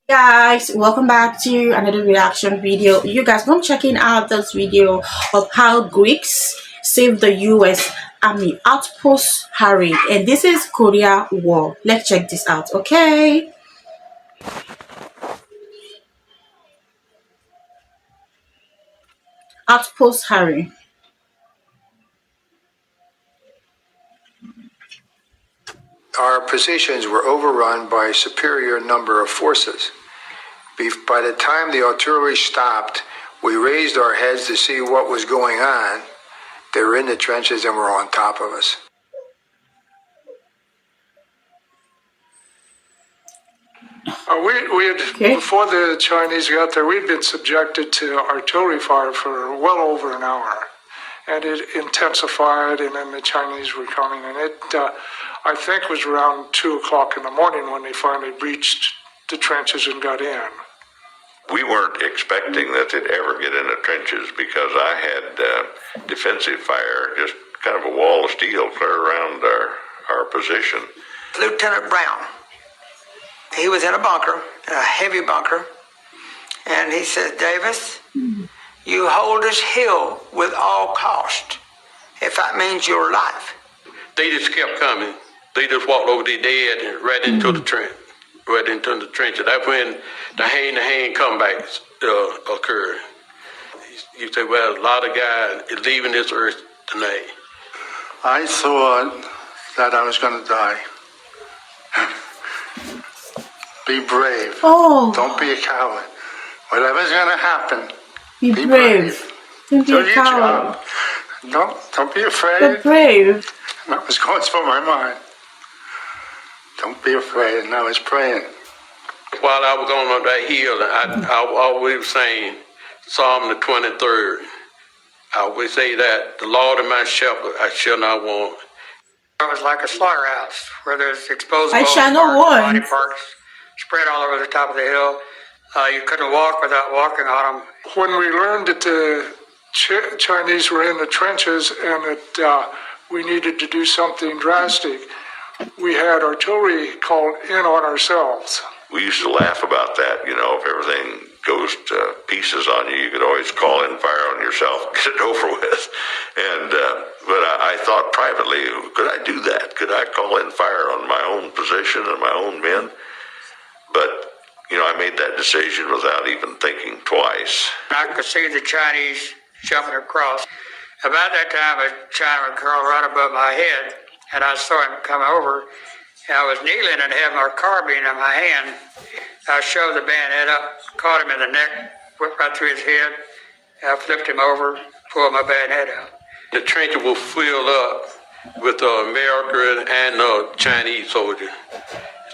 Guys, welcome back to another reaction video. You guys come checking out this video of how Greeks saved the US Army. Outpost Harry, and this is Korea War. Let's check this out. Okay. Outpost Harry. Our positions were overrun by a superior number of forces. By the time the artillery stopped, we raised our heads to see what was going on. They were in the trenches and were on top of us. We had, before the Chinese got there, we'd been subjected to artillery fire for well over an hour. And it intensified, and then the Chinese were coming. And it, I think, was around 2 o'clock in the morning when they finally breached the trenches and got in. We weren't expecting that they'd ever get in the trenches because I had defensive fire, just kind of a wall of steel clear around our position. Lieutenant Brown, he was in a bunker, a heavy bunker, and he said, Davis, you hold this hill with all cost, if that means your life. They just kept coming. They just walked over their dead and right into the trench. Right into the trench. That's when the hand-to-hand comebacks occurred. You say, well, a lot of guys are leaving this earth tonight. I thought that I was going to die. Be brave. Oh. Don't be a coward. Whatever's going to happen, Be brave. Don't be a coward. Don't be afraid. Be brave. That was going through my mind. Don't be afraid. And I was praying. While I was going on that hill, I always saying Psalm the 23rd. I always say that, the Lord is my shepherd, I shall not want. It was like a slaughterhouse where there's exposed I shall not body want. parts spread all over the top of the hill. You couldn't walk without walking on them. When we learned that the Chinese were in the trenches and that we needed to do something drastic, we had artillery called in on ourselves. We used to laugh about that, you know, if everything goes to pieces on you, you could always call in fire on yourself, get it over with. And but I thought privately, could I do that? Could I call in fire on my own position and my own men? But, you know, I made that decision without even thinking twice. I could see the Chinese jumping across. About that time, a Chinaman curled right above my head, and I saw him come over. And I was kneeling and had my carbine in my hand. I shoved the bayonet up, caught him in the neck, whipped right through his head. I flipped him over, pulled my bayonet out. The trenches were filled up with American and Chinese soldiers.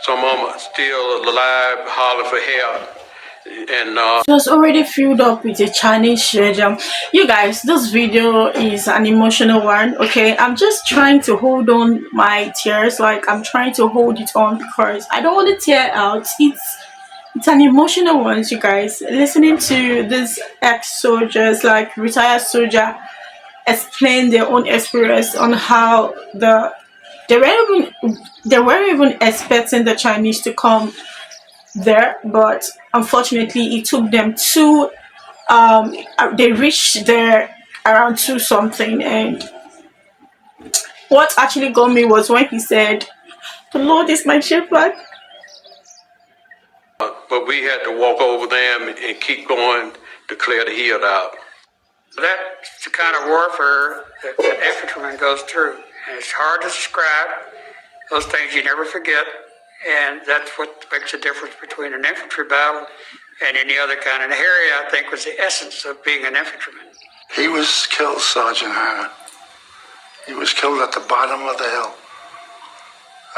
Some of them are still alive, hollering for help. And It was already filled up with a Chinese soldier. You guys, this video is an emotional one. Okay, I'm just trying to hold on my tears. Like, I'm trying to hold it on because I don't want to tear out. It's an emotional one, you guys. Listening to these ex-soldiers, like retired soldier, explain their own experience on how they weren't even expecting the Chinese to come there, but unfortunately it took them to they reached there around 2 something. And what actually got me was when he said, the Lord is my shepherd. but we had to walk over them and keep going to clear the hill out. That's the kind of warfare that an infantryman goes through. And it's hard to describe. Those things you never forget. And that's what makes a difference between an infantry battle and any other kind. And Harry, I think, was the essence of being an infantryman. He was killed, Sergeant Hannah. He was killed at the bottom of the hill.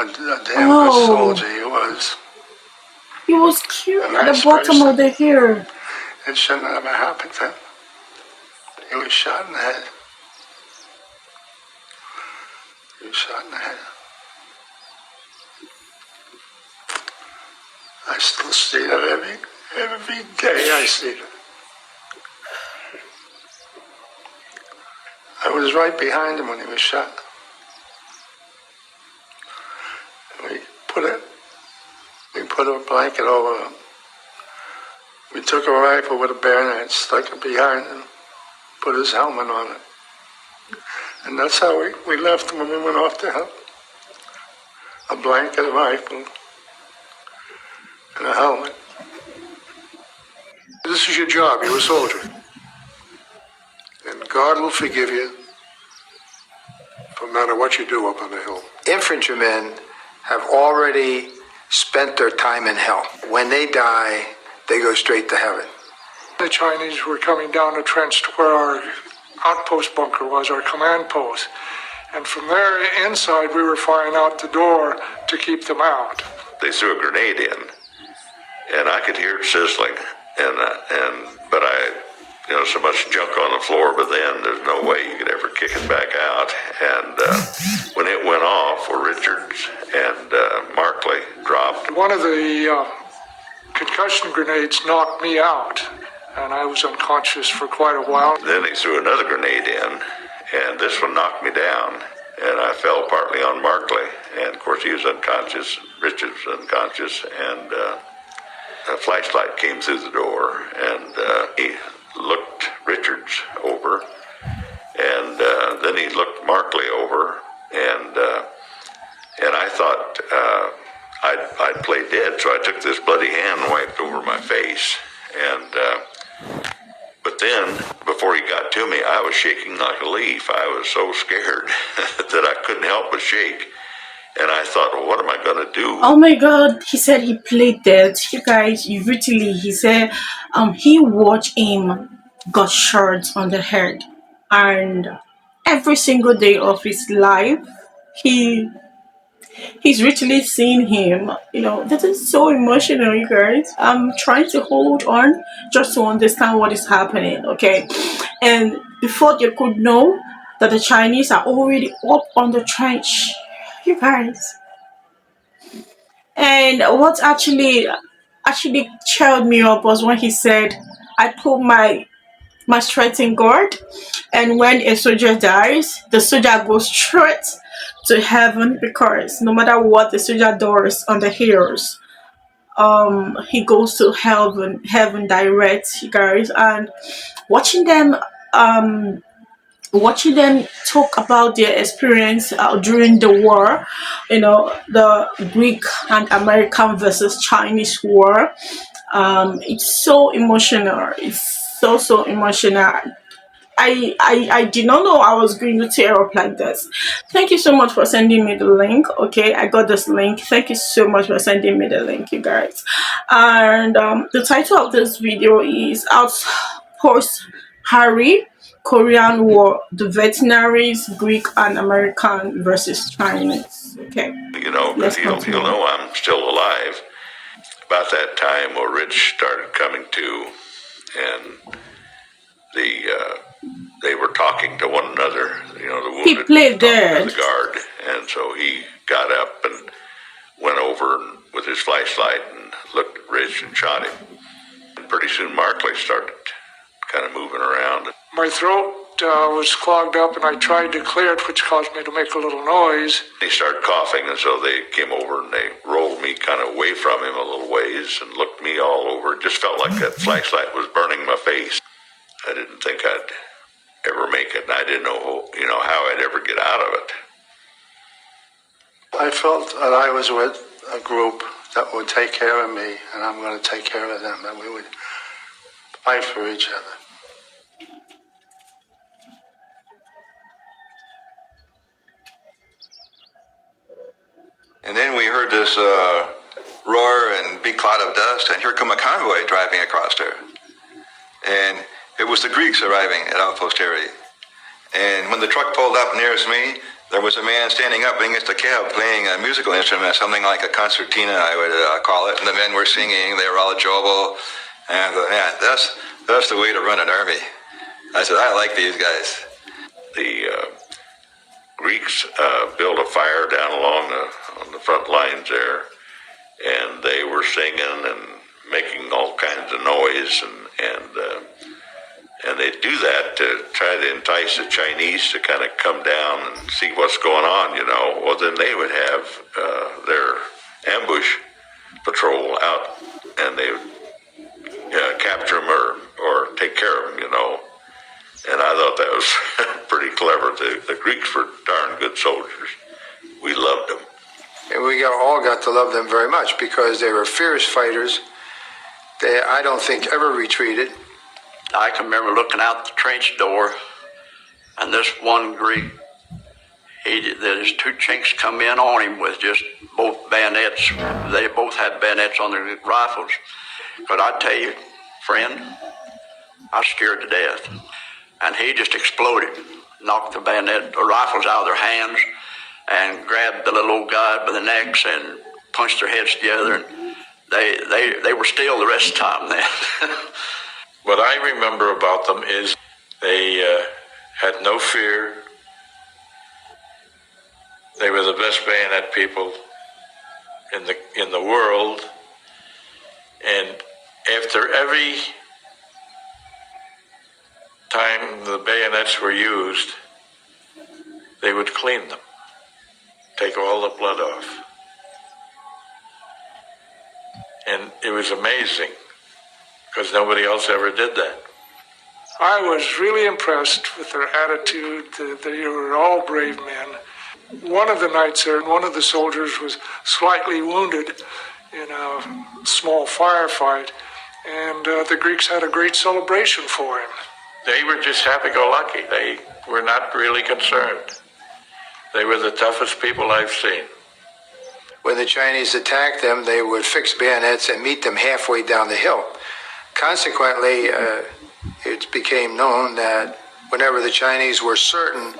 A damn good soldier he was. He was killed at the bottom of the hill. It shouldn't have ever happened to him. He was shot in the head. He was shot in the head. I still see it every day. I see it. I was right behind him when he was shot. We put a blanket over him took a rifle with a bayonet, stuck it behind him, put his helmet on it. And that's how we left when we went off to help. A blanket, a rifle, and a helmet. This is your job. You're a soldier. And God will forgive you no matter what you do up on the hill. Infantrymen have already spent their time in hell. When they die, they go straight to heaven. The Chinese were coming down the trench to where our outpost bunker was, our command post. And from there inside, we were firing out the door to keep them out. They threw a grenade in, and I could hear it sizzling, but so much junk on the floor, but then there's no way you could ever kick it back out. And when it went off, Richards and Markley dropped. One of the concussion grenades knocked me out, and I was unconscious for quite a while. Then he threw another grenade in, and this one knocked me down, and I fell partly on Markley. And of course, he was unconscious, Richards was unconscious, and a flashlight came through the door, and he looked Richards over, and then he looked Markley over, and I thought I'd play dead, so I took this bloody hand and wiped over my face, and but then before he got to me, I was shaking like a leaf. I was so scared that I couldn't help but shake. And I thought, well, what am I going to do? Oh my God, he said he played dead. You guys, he said he watched him got shot on the head. And every single day of his life, he's literally seen him. That is so emotional, you guys. I'm trying to hold on just to understand what is happening, okay? And before they could know that the Chinese are already up on the trench, you guys. And what actually cheered me up was when he said, I put my strength in God, and when a soldier dies, the soldier goes straight to heaven, because no matter what the soldier does on the hills, he goes to heaven direct, you guys. And watching them talk about their experience during the war, the Greek and American versus Chinese war. It's so emotional. It's so emotional. I did not know I was going to tear up like this. Thank you so much for sending me the link. Okay, I got this link. Thank you so much for sending me the link, you guys. And the title of this video is Outpost Harry, Korean War, the veterinaries, Greek and American versus Chinese. Okay. Because he'll know I'm still alive. About that time, where Rich started coming to, and they were talking to one another. The wounded He played dead. The guard, and so he got up and went over with his flashlight and looked at Rich and shot him. And pretty soon, Markley started kind of moving around. My throat was clogged up, and I tried to clear it, which caused me to make a little noise. He started coughing, and so they came over and they rolled me kind of away from him a little ways and looked me all over. It just felt like that flashlight was burning my face. I didn't think I'd ever make it, and I didn't know, how I'd ever get out of it. I felt that I was with a group that would take care of me, and I'm going to take care of them, and we would fight for each other. And then we heard this roar and big cloud of dust, and here come a convoy driving across there. And it was the Greeks arriving at Outpost Harry. And when the truck pulled up nearest me, there was a man standing up against a cab playing a musical instrument, something like a concertina, I would call it. And the men were singing, they were all jovial. And I thought, yeah, that's the way to run an army. I said, I like these guys. The Greeks built a fire down along on the front lines there, and they were singing and making all kinds of noise, and they do that to try to entice the Chinese to kind of come down and see what's going on, Well, then they would have their ambush patrol out, and they would capture was pretty clever. The Greeks were darn good soldiers. We loved them. And we all got to love them very much because they were fierce fighters. They, I don't think, ever retreated. I can remember looking out the trench door, and this one Greek, there's two chinks come in on him with just both bayonets. They both had bayonets on their rifles. But I tell you, friend, I was scared to death. And he just exploded, knocked the rifles out of their hands, and grabbed the little old guy by the necks and punched their heads together. And they were still the rest of the time then. What I remember about them is they had no fear. They were the best bayonet people in the world. And after every time the bayonets were used, they would clean them, take all the blood off. And it was amazing, because nobody else ever did that. I was really impressed with their attitude. They were all brave men. One of the knights there, one of the soldiers, was slightly wounded in a small firefight, and the Greeks had a great celebration for him. They were just happy-go-lucky. They were not really concerned. They were the toughest people I've seen. When the Chinese attacked them, they would fix bayonets and meet them halfway down the hill. Consequently, it became known that whenever the Chinese were certain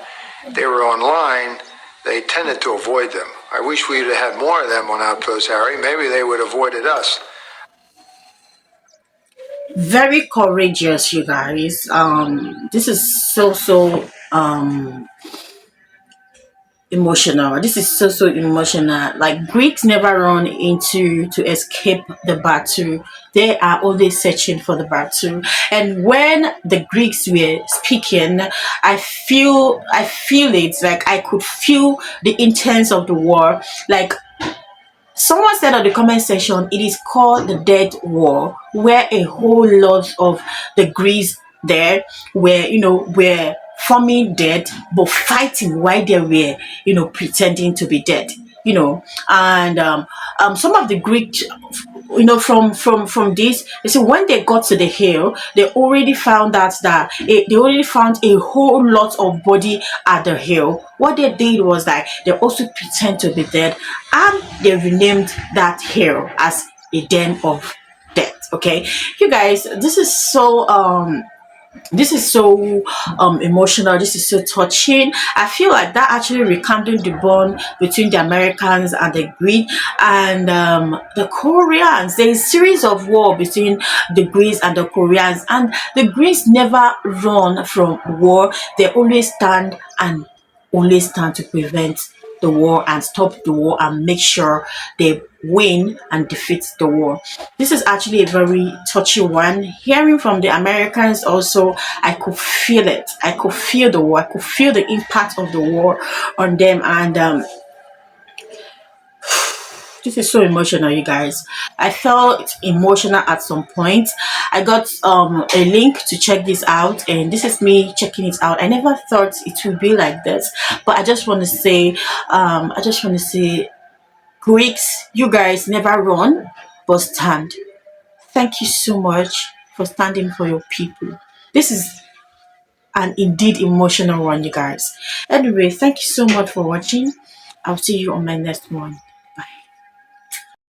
they were on line, they tended to avoid them. I wish we'd have had more of them on Outpost Harry. Maybe they would have avoided us. Very courageous, you guys. This is so emotional. This is so emotional. Like, Greeks never run into to escape the battle. They are always searching for the battle. And when the Greeks were speaking, I feel it. Like, I could feel the intent of the war. Like, someone said on the comment section, it is called the Dead War, where a whole lot of the Greeks there were forming dead, but fighting while they were, pretending to be dead. And some of the Greek, from this, they say when they got to the hill, they already found out that they already found a whole lot of body at the hill. What they did was that they also pretend to be dead, and they renamed that hill as a den of death. Okay, you guys, this is so emotional. This is so touching. I feel like that actually rekindled the bond between the Americans and the Greeks and the Koreans. There is a series of war between the Greeks and the Koreans, and the Greeks never run from war. They always stand to prevent the war and stop the war and make sure they win and defeat the war. This is actually a very touchy one. Hearing from the Americans also, I could feel it. I could feel the war. I could feel the impact of the war on them. And this is so emotional, you guys. I felt emotional at some point. I got a link to check this out, and this is me checking it out. I never thought it would be like this, but I just want to say, Greeks, you guys never run, but stand. Thank you so much for standing for your people. This is an indeed emotional one, you guys. Anyway, thank you so much for watching. I'll see you on my next one.